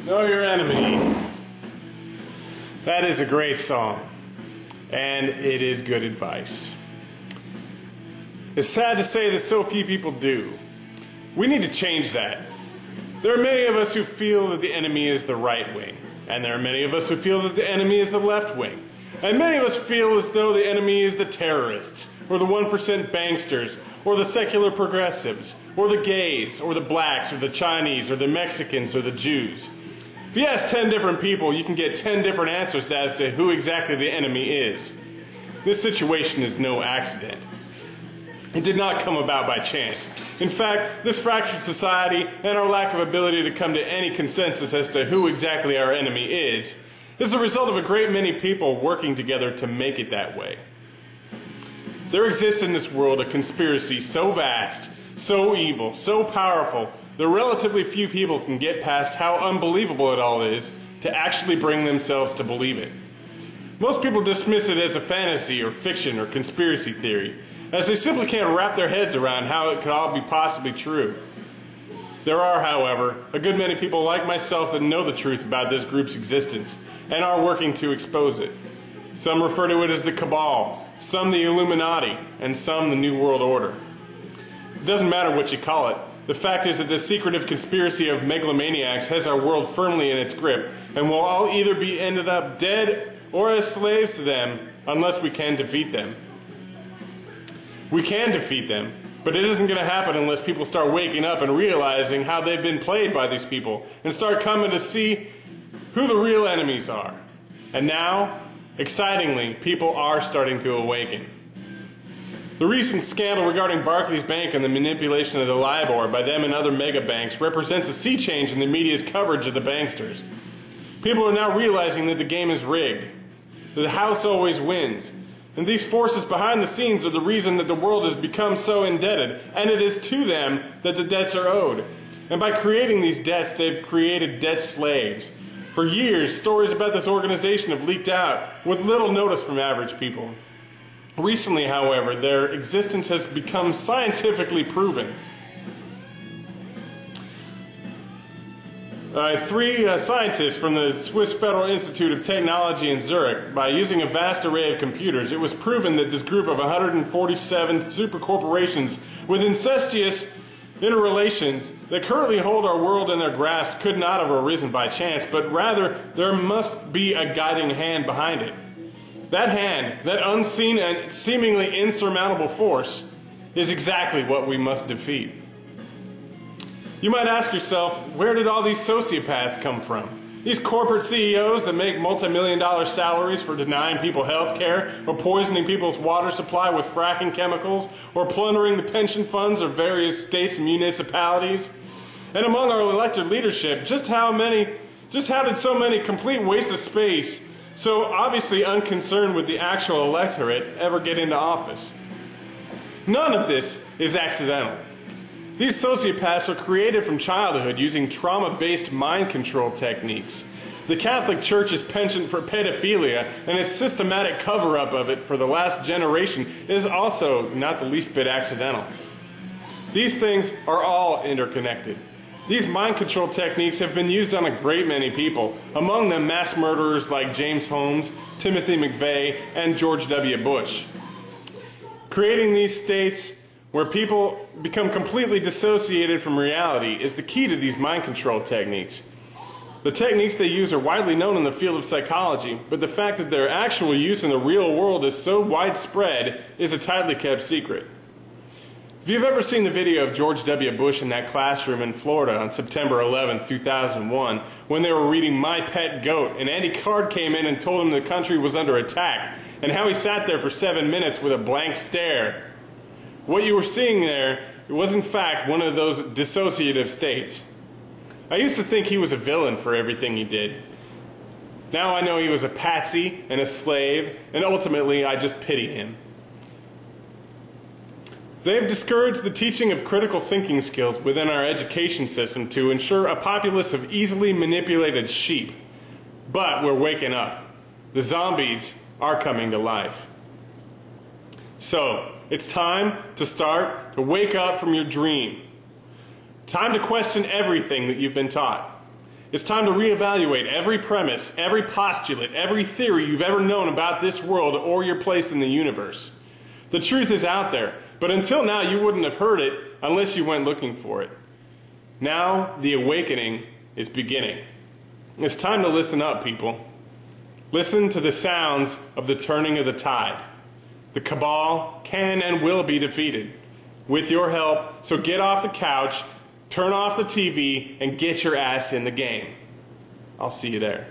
Know your enemy. That is a great song, and it is good advice. It's sad to say that so few people do. We need to change that. There are many of us who feel that the enemy is the right wing, and there are many of us who feel that the enemy is the left wing. And many of us feel as though the enemy is the terrorists, or the 1% banksters, or the secular progressives, or the gays, or the blacks, or the Chinese, or the Mexicans, or the Jews. If you ask 10 different people, you can get 10 different answers as to who exactly the enemy is. This situation is no accident. It did not come about by chance. In fact, this fractured society and our lack of ability to come to any consensus as to who exactly our enemy is a result of a great many people working together to make it that way. There exists in this world a conspiracy so vast, so evil, so powerful, that relatively few people can get past how unbelievable it all is to actually bring themselves to believe it. Most people dismiss it as a fantasy or fiction or conspiracy theory, as they simply can't wrap their heads around how it could all be possibly true. There are, however, a good many people like myself that know the truth about this group's existence and are working to expose it. Some refer to it as the Cabal, some the Illuminati, and some the New World Order. It doesn't matter what you call it. The fact is that this secretive conspiracy of megalomaniacs has our world firmly in its grip, and will all either be ended up dead or as slaves to them unless we can defeat them. We can defeat them, but it isn't going to happen unless people start waking up and realizing how they've been played by these people, and start coming to see who the real enemies are. And now, excitingly, people are starting to awaken. The recent scandal regarding Barclays Bank and the manipulation of the LIBOR by them and other mega banks represents a sea change in the media's coverage of the banksters. People are now realizing that the game is rigged, that the house always wins, and these forces behind the scenes are the reason that the world has become so indebted, and it is to them that the debts are owed. And by creating these debts, they've created debt slaves. For years, stories about this organization have leaked out with little notice from average people. Recently, however, their existence has become scientifically proven. Three scientists from the Swiss Federal Institute of Technology in Zurich, by using a vast array of computers, it was proven that this group of 147 super corporations with incestuous interrelations that currently hold our world in their grasp could not have arisen by chance, but rather there must be a guiding hand behind it. That hand, that unseen and seemingly insurmountable force, is exactly what we must defeat. You might ask yourself, where did all these sociopaths come from? These corporate CEOs that make multi-million-dollar salaries for denying people health care, or poisoning people's water supply with fracking chemicals, or plundering the pension funds of various states and municipalities. And among our elected leadership, just how did so many complete wastes of space, so obviously unconcerned with the actual electorate, ever get into office? None of this is accidental. These sociopaths are created from childhood using trauma-based mind control techniques. The Catholic Church's penchant for pedophilia and its systematic cover-up of it for the last generation is also not the least bit accidental. These things are all interconnected. These mind control techniques have been used on a great many people, among them mass murderers like James Holmes, Timothy McVeigh, and George W. Bush. Creating these states where people become completely dissociated from reality is the key to these mind control techniques. The techniques they use are widely known in the field of psychology, but the fact that their actual use in the real world is so widespread is a tightly kept secret. If you've ever seen the video of George W. Bush in that classroom in Florida on September 11, 2001, when they were reading My Pet Goat, and Andy Card came in and told him the country was under attack, and how he sat there for 7 minutes with a blank stare. What you were seeing there was in fact one of those dissociative states. I used to think he was a villain for everything he did. Now I know he was a patsy and a slave, and ultimately I just pity him. They have discouraged the teaching of critical thinking skills within our education system to ensure a populace of easily manipulated sheep. But we're waking up. The zombies are coming to life. So, it's time to start to wake up from your dream. Time to question everything that you've been taught. It's time to reevaluate every premise, every postulate, every theory you've ever known about this world or your place in the universe. The truth is out there, but until now you wouldn't have heard it unless you went looking for it. Now the awakening is beginning. It's time to listen up, people. Listen to the sounds of the turning of the tide. The cabal can and will be defeated with your help, so get off the couch, turn off the TV, and get your ass in the game. I'll see you there.